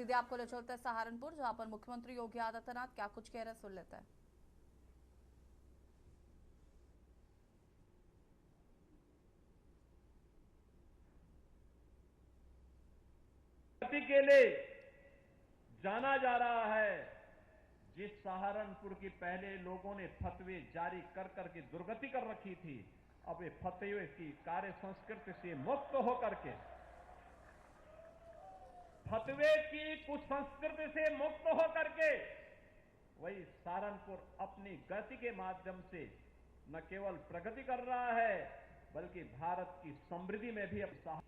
सीधे आपको ले चलते हैं सहारनपुर, जहां पर मुख्यमंत्री योगी आदित्यनाथ क्या कुछ कह रहे हैं, सुन लेते हैं। के लिए जाना जा रहा है। जिस सहारनपुर की पहले लोगों ने फतवे जारी कर करके दुर्गति कर रखी थी, अब ये फतवे की कार्य संस्कृति से मुक्त होकर के, फतवे की कुसंस्कृति से मुक्त होकर के वही सहारनपुर अपनी गति के माध्यम से न केवल प्रगति कर रहा है, बल्कि भारत की समृद्धि में भी अब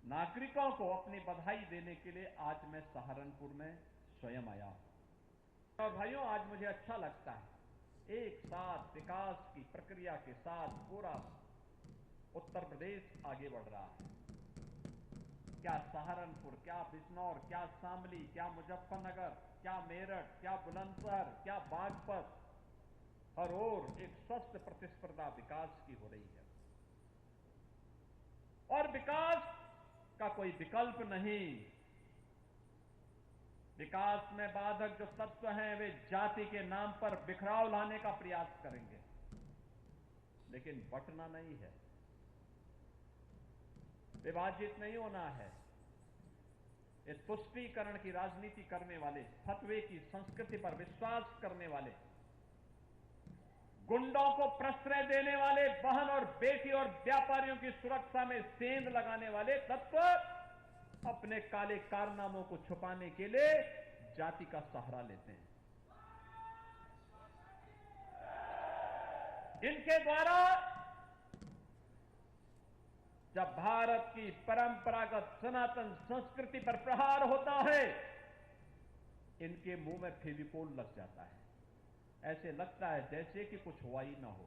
नागरिकों को अपनी बधाई देने के लिए आज मैं सहारनपुर में स्वयं आया हूं। और भाइयों, आज मुझे अच्छा लगता है, एक साथ विकास की प्रक्रिया के साथ पूरा उत्तर प्रदेश आगे बढ़ रहा है। क्या सहारनपुर, क्या बिजनौर, क्या शामली, क्या मुजफ्फरनगर, क्या मेरठ, क्या बुलंदशहर, क्या बागपत, हर ओर एक स्वस्थ प्रतिस्पर्धा विकास की हो रही है। और विकास का कोई विकल्प नहीं। विकास में बाधक जो तत्व हैं वे जाति के नाम पर बिखराव लाने का प्रयास करेंगे, लेकिन बंटना नहीं है, विभाजित नहीं होना है। इस तुष्टीकरण की राजनीति करने वाले, फतवे की संस्कृति पर विश्वास करने वाले, गुंडों को प्रश्रय देने वाले, बहन और बेटी और व्यापारियों की सुरक्षा में सेंध लगाने वाले तत्व अपने काले कारनामों को छुपाने के लिए जाति का सहारा लेते हैं। इनके द्वारा जब भारत की परंपरागत सनातन संस्कृति पर प्रहार होता है, इनके मुंह में फेविकोल लग जाता है। ऐसे लगता है जैसे कि कुछ हुआ ही ना हो।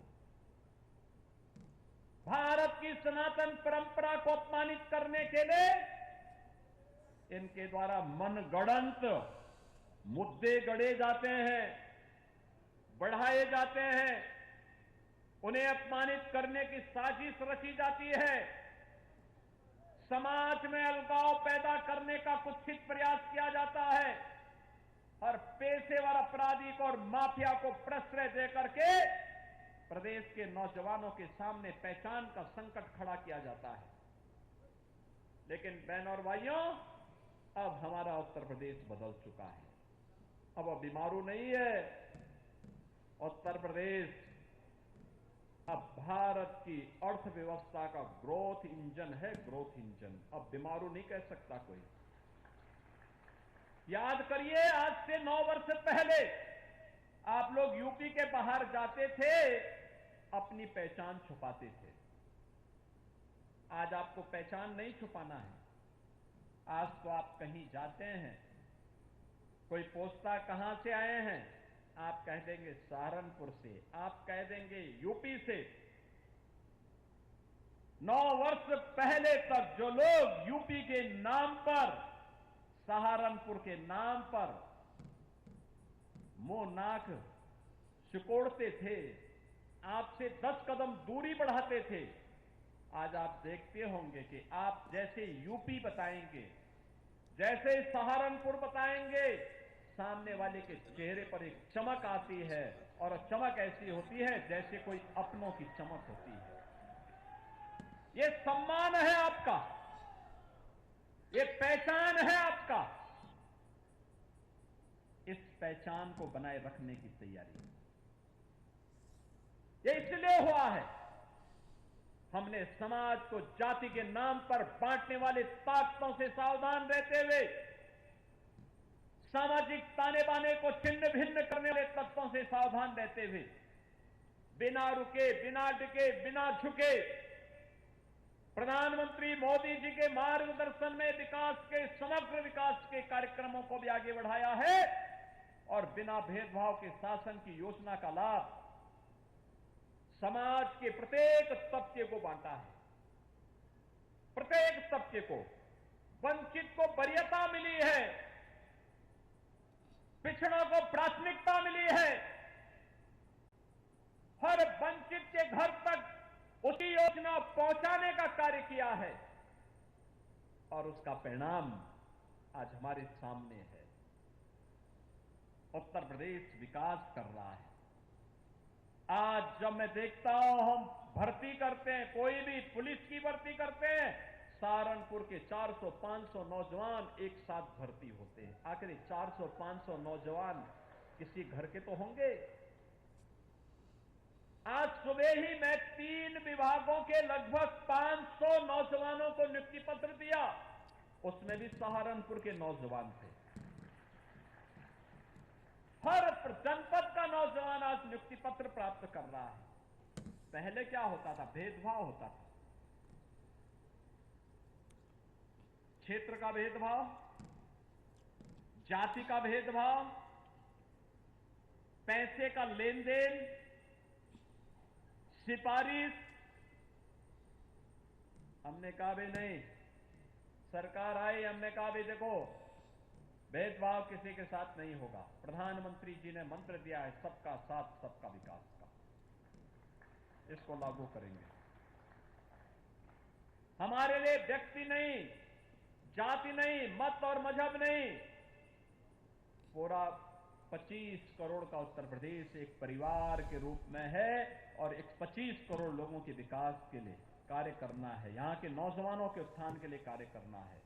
भारत की सनातन परंपरा को अपमानित करने के लिए इनके द्वारा मनगढ़ंत मुद्दे गढ़े जाते हैं, बढ़ाए जाते हैं, उन्हें अपमानित करने की साजिश रची जाती है, समाज में अलगाव पैदा करने का कुत्सित प्रयास किया जाता है, और पेशेवर अपराधी को और माफिया को प्रश्रय देकर के प्रदेश के नौजवानों के सामने पहचान का संकट खड़ा किया जाता है। लेकिन बहनों और भाइयों, अब हमारा उत्तर प्रदेश बदल चुका है। अब बीमारू नहीं है उत्तर प्रदेश, अब भारत की अर्थव्यवस्था का ग्रोथ इंजन है, ग्रोथ इंजन। अब बीमारू नहीं कह सकता कोई। याद करिए, आज से 9 वर्ष पहले आप लोग यूपी के बाहर जाते थे, अपनी पहचान छुपाते थे। आज आपको पहचान नहीं छुपाना है। आज तो आप कहीं जाते हैं, कोई पूछता कहां से आए हैं, आप कह देंगे सहारनपुर से, आप कह देंगे यूपी से। 9 वर्ष पहले तक जो लोग यूपी के नाम पर, सहारनपुर के नाम पर मुंह नाक सिकोड़ते थे, आपसे 10 कदम दूरी बढ़ाते थे, आज आप देखते होंगे कि आप जैसे यूपी बताएंगे, जैसे सहारनपुर बताएंगे, सामने वाले के चेहरे पर एक चमक आती है, और चमक ऐसी होती है जैसे कोई अपनों की चमक होती है। ये सम्मान है आपका, ये पहचान है आपका। इस पहचान को बनाए रखने की तैयारी ये इसलिए हुआ है। हमने समाज को जाति के नाम पर बांटने वाले ताकतों से सावधान रहते हुए, सामाजिक ताने बाने को छिन्न भिन्न करने वाले तत्वों से सावधान रहते हुए, बिना रुके, बिना टिके, बिना झुके, प्रधानमंत्री मोदी जी के मार्गदर्शन में विकास के, समग्र विकास के कार्यक्रमों को भी आगे बढ़ाया है, और बिना भेदभाव के शासन की योजना का लाभ समाज के प्रत्येक तबके को बांटा है। प्रत्येक तबके को, वंचित को वरीयता मिली है, पिछड़ों को प्राथमिकता मिली है। हर वंचित के घर तक उसी योजना पहुंचाने का कार्य किया है, और उसका परिणाम आज हमारे सामने है। उत्तर प्रदेश विकास कर रहा है। आज जब मैं देखता हूं, हम भर्ती करते हैं, कोई भी पुलिस की भर्ती करते हैं, सहारनपुर के 400-500 नौजवान एक साथ भर्ती होते हैं। आखिर 400-500 नौजवान किसी घर के तो होंगे। आज सुबह ही मैं 3 विभागों के लगभग 500 नौजवानों को नियुक्ति पत्र दिया, उसमें भी सहारनपुर के नौजवान थे। हर जनपद का नौजवान आज नियुक्ति पत्र प्राप्त कर रहा है। पहले क्या होता था? भेदभाव होता था। क्षेत्र का भेदभाव, जाति का भेदभाव, पैसे का लेन देन, सिफारिश। हमने कहा भी नहीं, सरकार आई, हमने कहा भी देखो भेदभाव किसी के साथ नहीं होगा। प्रधानमंत्री जी ने मंत्र दिया है सबका साथ सबका विकास का, इसको लागू करेंगे। हमारे लिए व्यक्ति नहीं, जाति नहीं, मत और मजहब नहीं, पूरा 25 करोड़ का उत्तर प्रदेश एक परिवार के रूप में है और एक 25 करोड़ लोगों के विकास के लिए कार्य करना है। यहां के नौजवानों के उत्थान के लिए कार्य करना है।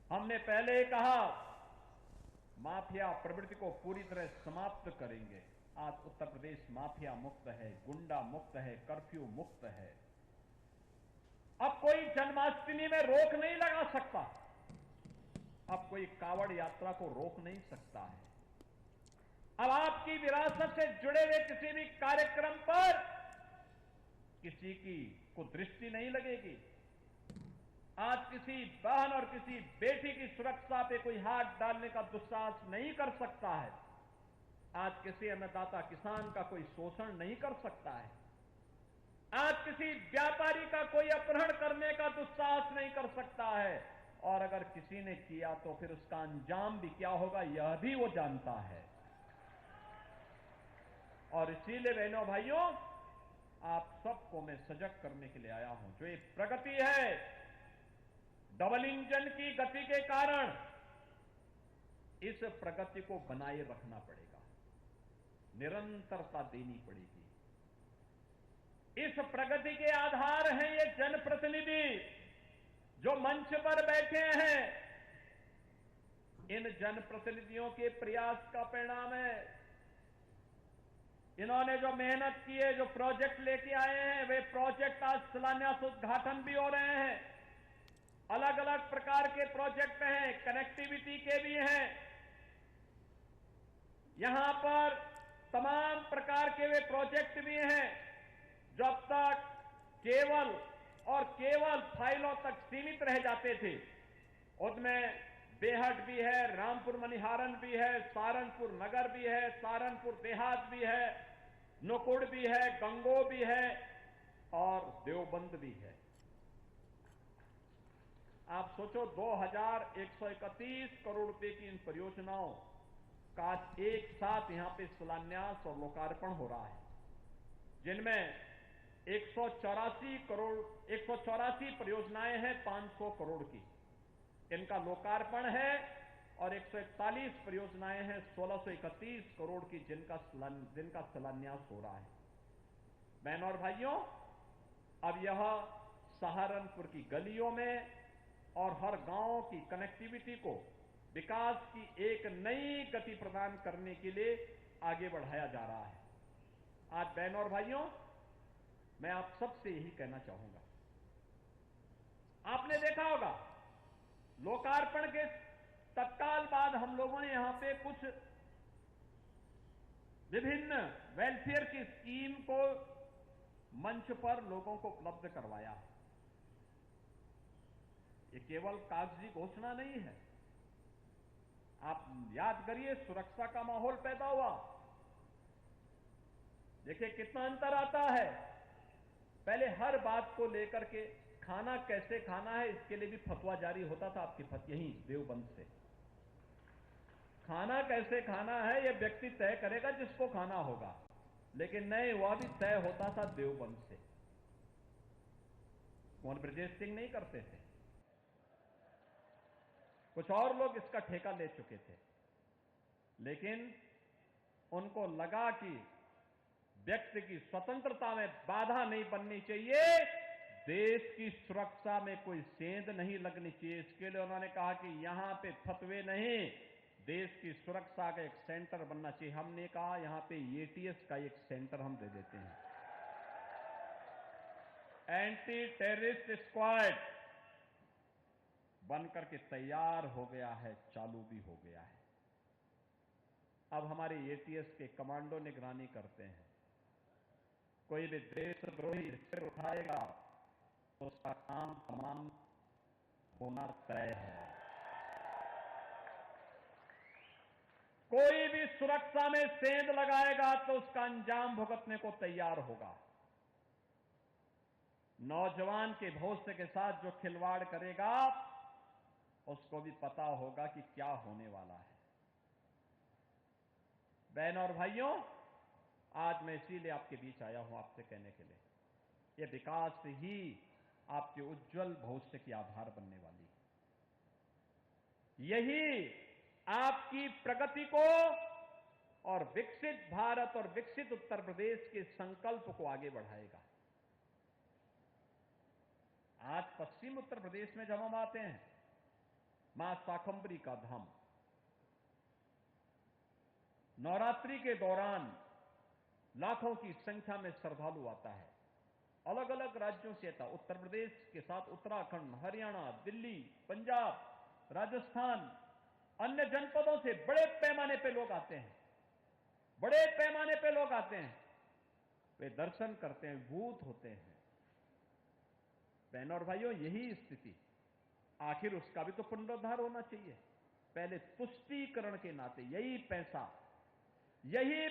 हमने पहले ही कहा माफिया प्रवृत्ति को पूरी तरह समाप्त करेंगे। आज उत्तर प्रदेश माफिया मुक्त है, गुंडा मुक्त है, कर्फ्यू मुक्त है। अब कोई जन्माष्टमी में रोक नहीं लगा सकता, अब कोई कावड़ यात्रा को रोक नहीं सकता है। अब आपकी विरासत से जुड़े हुए किसी भी कार्यक्रम पर किसी की को दृष्टि नहीं लगेगी। आज किसी बहन और किसी बेटी की सुरक्षा पे कोई हाथ डालने का दुस्साहस नहीं कर सकता है। आज किसी अन्नदाता किसान का कोई शोषण नहीं कर सकता है। आज किसी व्यापारी का कोई अपहरण करने का दुस्साहस नहीं कर सकता है। और अगर किसी ने किया तो फिर उसका अंजाम भी क्या होगा यह भी वो जानता है। और इसीलिए बहनों भाइयों, आप सबको मैं सजग करने के लिए आया हूं। जो ये प्रगति है, डबल इंजन की गति के कारण इस प्रगति को बनाए रखना पड़ेगा, निरंतरता देनी पड़ेगी। इस प्रगति के आधार हैं ये जनप्रतिनिधि जो मंच पर बैठे हैं। इन जनप्रतिनिधियों के प्रयास का परिणाम है। इन्होंने जो मेहनत की है, जो प्रोजेक्ट लेके आए हैं, वे प्रोजेक्ट आज शिलान्यास उद्घाटन भी हो रहे हैं। अलग अलग प्रकार के प्रोजेक्ट हैं, कनेक्टिविटी के भी हैं। यहां पर तमाम प्रकार के वे प्रोजेक्ट भी हैं जो अब तक केवल और केवल फाइलों तक सीमित रह जाते थे। उनमें बेहट भी है, रामपुर मनिहारन भी है, सहारनपुर नगर भी है, सहारनपुर देहात भी है, नुकुड़ भी है, गंगो भी है और देवबंद भी है। आप सोचो 2131 करोड़ रुपए की इन परियोजनाओं का एक साथ यहां पे शिलान्यास और लोकार्पण हो रहा है, जिनमें 184 परियोजनाएं हैं 500 करोड़ की, इनका लोकार्पण है। और 141 परियोजनाएं हैं 1631 करोड़ की, जिनका शिलान्यास हो रहा है। बहनों और भाइयों, अब यह सहारनपुर की गलियों में और हर गांव की कनेक्टिविटी को विकास की एक नई गति प्रदान करने के लिए आगे बढ़ाया जा रहा है। आज बहनों और भाइयों, मैं आप सबसे यही कहना चाहूंगा, आपने देखा होगा लोकार्पण के तत्काल बाद हम लोगों ने यहां पे कुछ विभिन्न वेलफेयर की स्कीम को मंच पर लोगों को उपलब्ध करवाया। ये केवल कागजी घोषणा नहीं है। आप याद करिए, सुरक्षा का माहौल पैदा हुआ। देखिए कितना अंतर आता है। पहले हर बात को लेकर के खाना कैसे खाना है, इसके लिए भी फतवा जारी होता था आपके यहीं देवबंद से। खाना कैसे खाना है यह व्यक्ति तय करेगा जिसको खाना होगा, लेकिन नहीं, वह भी तय होता था देवबंद से। कौन? ब्रजेश सिंह नहीं करते थे। कुछ और लोग इसका ठेका ले चुके थे, लेकिन उनको लगा कि व्यक्ति की स्वतंत्रता में बाधा नहीं बननी चाहिए, देश की सुरक्षा में कोई सेंध नहीं लगनी चाहिए। इसके लिए उन्होंने कहा कि यहां पे फतवे नहीं, देश की सुरक्षा का एक सेंटर बनना चाहिए। हमने कहा यहां पे एटीएस का एक सेंटर हम दे देते हैं, एंटी टेररिस्ट स्क्वाड बनकर के तैयार हो गया है, चालू भी हो गया है। अब हमारे एटीएस के कमांडो निगरानी करते हैं। कोई भी देशद्रोही सिर उठाएगा तो उसका काम तमाम होना तय है। कोई भी सुरक्षा में सेंध लगाएगा तो उसका अंजाम भुगतने को तैयार होगा। नौजवान के भविष्य के साथ जो खिलवाड़ करेगा उसको भी पता होगा कि क्या होने वाला है। बहनों और भाइयों, आज मैं इसीलिए आपके बीच आया हूं आपसे कहने के लिए, यह विकास ही आपके उज्जवल भविष्य की आधार बनने वाली है। यही आपकी प्रगति को और विकसित भारत और विकसित उत्तर प्रदेश के संकल्प को आगे बढ़ाएगा। आज पश्चिम उत्तर प्रदेश में जब हम आते हैं, मां शाकंभरी का धाम, नवरात्रि के दौरान लाखों की संख्या में श्रद्धालु आता है। अलग अलग राज्यों से आता, उत्तर प्रदेश के साथ उत्तराखंड, हरियाणा, दिल्ली, पंजाब, राजस्थान, अन्य जनपदों से बड़े पैमाने पे लोग आते हैं। बड़े पैमाने पे लोग आते हैं, वे दर्शन करते हैं, भूत होते हैं। बहनों और भाइयों, यही स्थिति, आखिर उसका भी तो पुनरुद्धार होना चाहिए। पहले तुष्टीकरण के नाते यही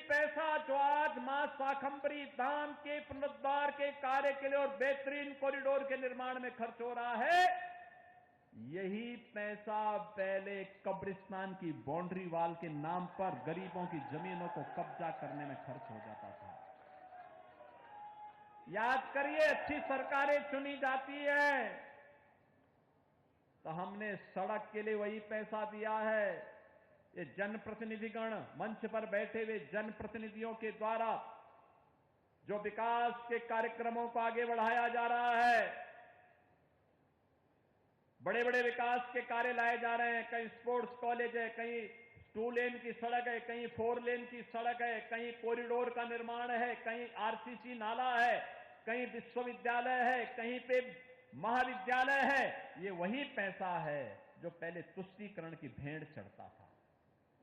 पैसा जो आज मां शाकंभरी धाम के पुनरुद्धार के कार्य के लिए और बेहतरीन कॉरिडोर के निर्माण में खर्च हो रहा है, यही पैसा पहले कब्रिस्तान की बाउंड्री वाल के नाम पर गरीबों की जमीनों को कब्जा करने में खर्च हो जाता था। याद करिए, अच्छी सरकारें चुनी जाती है तो हमने सड़क के लिए वही पैसा दिया है। ये जनप्रतिनिधिगण, मंच पर बैठे हुए जनप्रतिनिधियों के द्वारा जो विकास के कार्यक्रमों को आगे बढ़ाया जा रहा है, बड़े बड़े विकास के कार्य लाए जा रहे हैं। कहीं स्पोर्ट्स कॉलेज है, कहीं 2 लेन की सड़क है, कहीं 4 लेन की सड़क है, कहीं कॉरिडोर का निर्माण है, कहीं आरसीसी नाला है, कहीं विश्वविद्यालय है, कहीं पे महाविद्यालय है। ये वही पैसा है जो पहले तुष्टीकरण की भेंट चढ़ता था।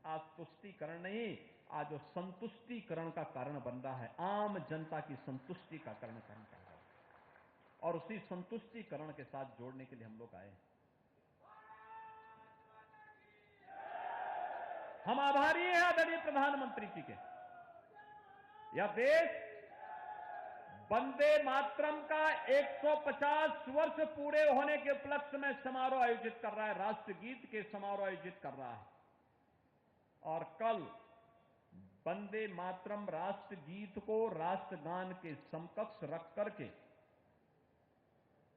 आज तुष्टीकरण नहीं, आज वो संतुष्टीकरण का कारण बन रहा है। आम जनता की संतुष्टि का कारण बन रहा है, और उसी संतुष्टीकरण के साथ जोड़ने के लिए हम लोग आए हैं। हम आभारी हैं आदरणीय प्रधानमंत्री जी के। यह देश वंदे मातरम का 150 वर्ष पूरे होने के उपलक्ष्य में समारोह आयोजित कर रहा है, राष्ट्रगीत के समारोह आयोजित कर रहा है। और कल वंदे मातरम राष्ट्रगीत को राष्ट्रगान के समकक्ष रख करके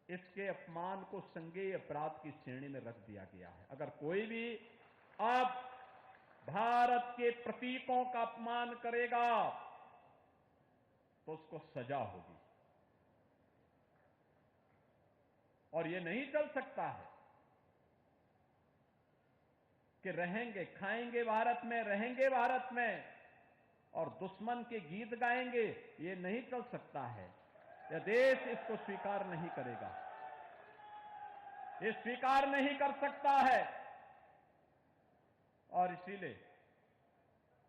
इसके अपमान को संज्ञेय अपराध की श्रेणी में रख दिया गया है। अगर कोई भी अब भारत के प्रतीकों का अपमान करेगा तो उसको सजा होगी। और यह नहीं चल सकता है कि रहेंगे, खाएंगे भारत में, रहेंगे भारत में और दुश्मन के गीत गाएंगे। यह नहीं चल सकता है। यह देश इसको स्वीकार नहीं करेगा, ये स्वीकार नहीं कर सकता है। और इसीलिए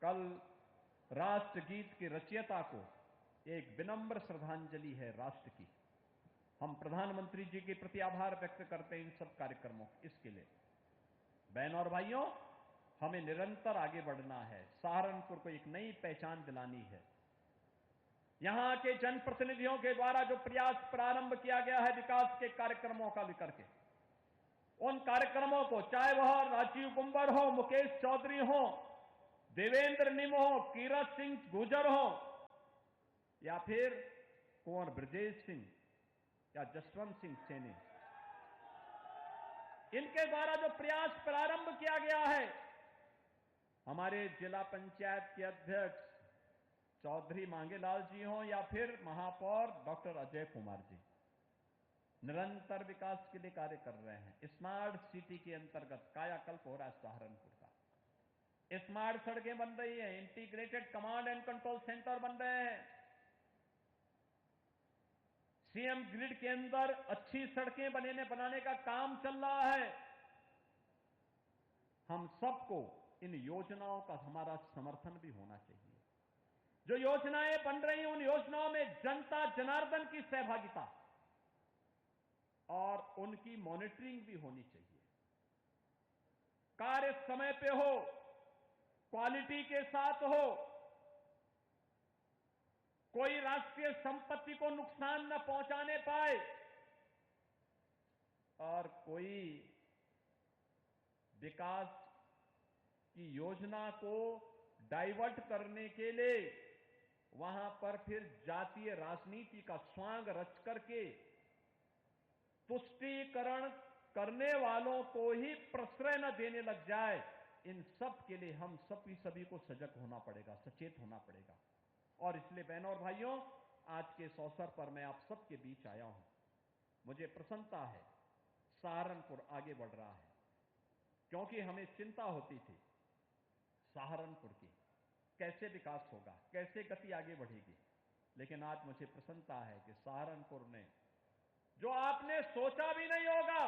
कल राष्ट्रगीत के रचयिता को एक विनम्र श्रद्धांजलि है राष्ट्र की। हम प्रधानमंत्री जी के प्रति आभार व्यक्त करते हैं इन सब कार्यक्रमों इसके लिए। बहनों और भाइयों, हमें निरंतर आगे बढ़ना है। सहारनपुर को एक नई पहचान दिलानी है। यहां के जनप्रतिनिधियों के द्वारा जो प्रयास प्रारंभ किया गया है विकास के कार्यक्रमों का लेकर के, उन कार्यक्रमों को, चाहे वह राजीव कुंवर हो, मुकेश चौधरी हो, देवेंद्र निम हो, कीरत सिंह गुर्जर हो, या फिर कुंवर ब्रजेश सिंह या जसवंत सिंह सैनी, इनके द्वारा जो प्रयास प्रारंभ किया गया है, हमारे जिला पंचायत के अध्यक्ष चौधरी मांगेलाल जी हों या फिर महापौर डॉक्टर अजय कुमार जी, निरंतर विकास के लिए कार्य कर रहे हैं। स्मार्ट सिटी के अंतर्गत कायाकल्प हो रहा है सहारनपुर का। स्मार्ट सड़कें बन रही हैं, integrated command and control centre बन रहे हैं, सीएम ग्रिड के अंदर अच्छी सड़कें बनाने का काम चल रहा है। हम सबको इन योजनाओं का हमारा समर्थन भी होना चाहिए। जो योजनाएं बन रही हैं, उन योजनाओं में जनता जनार्दन की सहभागिता और उनकी मॉनिटरिंग भी होनी चाहिए। कार्य समय पे हो, क्वालिटी के साथ हो, कोई राष्ट्रीय संपत्ति को नुकसान न पहुंचाने पाए और कोई विकास की योजना को डाइवर्ट करने के लिए वहां पर फिर जातीय राजनीति का स्वांग रच करके तुष्टीकरण करने वालों को ही प्रश्रय न देने लग जाए। इन सब के लिए हम सभी को सजग होना पड़ेगा, सचेत होना पड़ेगा। और इसलिए बहनों और भाइयों, आज के इस अवसर पर मैं आप सबके बीच आया हूं। मुझे प्रसन्नता है, सहारनपुर आगे बढ़ रहा है, क्योंकि हमें चिंता होती थी सहारनपुर की, कैसे विकास होगा, कैसे गति आगे बढ़ेगी। लेकिन आज मुझे प्रसन्नता है कि सहारनपुर ने, जो आपने सोचा भी नहीं होगा,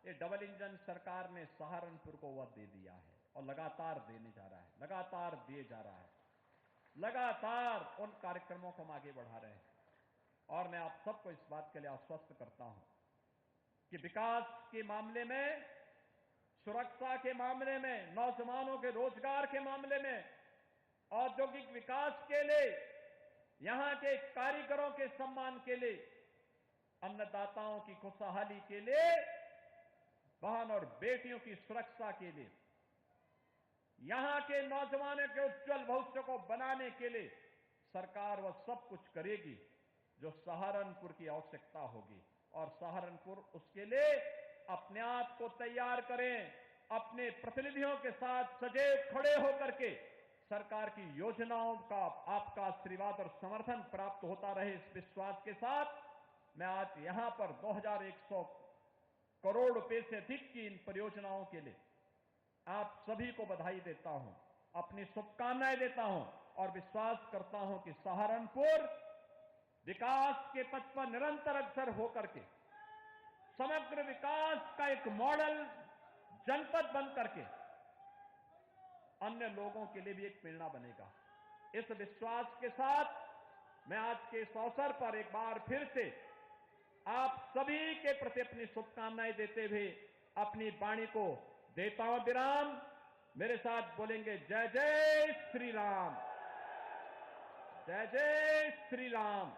ये डबल इंजन सरकार ने सहारनपुर को वह दे दिया है और लगातार देने जा रहा है, लगातार दिए जा रहा है, लगातार उन कार्यक्रमों को हम आगे बढ़ा रहे हैं। और मैं आप सबको इस बात के लिए आश्वस्त करता हूं कि विकास के मामले में, सुरक्षा के मामले में, नौजवानों के रोजगार के मामले में, औद्योगिक विकास के लिए, यहां के कारीगरों के सम्मान के लिए, अन्नदाताओं की खुशहाली के लिए, बहन और बेटियों की सुरक्षा के लिए, यहां के नौजवानों के उज्जवल भविष्य को बनाने के लिए सरकार वह सब कुछ करेगी जो सहारनपुर की आवश्यकता होगी। और सहारनपुर उसके लिए अपने आप को तैयार करें, अपने प्रतिनिधियों के साथ सजग खड़े होकर के सरकार की योजनाओं का आपका आशीर्वाद और समर्थन प्राप्त होता रहे, इस विश्वास के साथ मैं आज यहां पर 2100 करोड़ रुपए से अधिक की इन परियोजनाओं के लिए आप सभी को बधाई देता हूं, अपनी शुभकामनाएं देता हूं और विश्वास करता हूं कि सहारनपुर विकास के पथ पर निरंतर अग्रसर होकर के समग्र विकास का एक मॉडल जनपद बन करके अन्य लोगों के लिए भी एक प्रेरणा बनेगा। इस विश्वास के साथ मैं आज के इस अवसर पर एक बार फिर से आप सभी के प्रति अपनी शुभकामनाएं देते हुए अपनी वाणी को देता हूं विराम। मेरे साथ बोलेंगे जय जय श्री राम, जय जय श्री राम।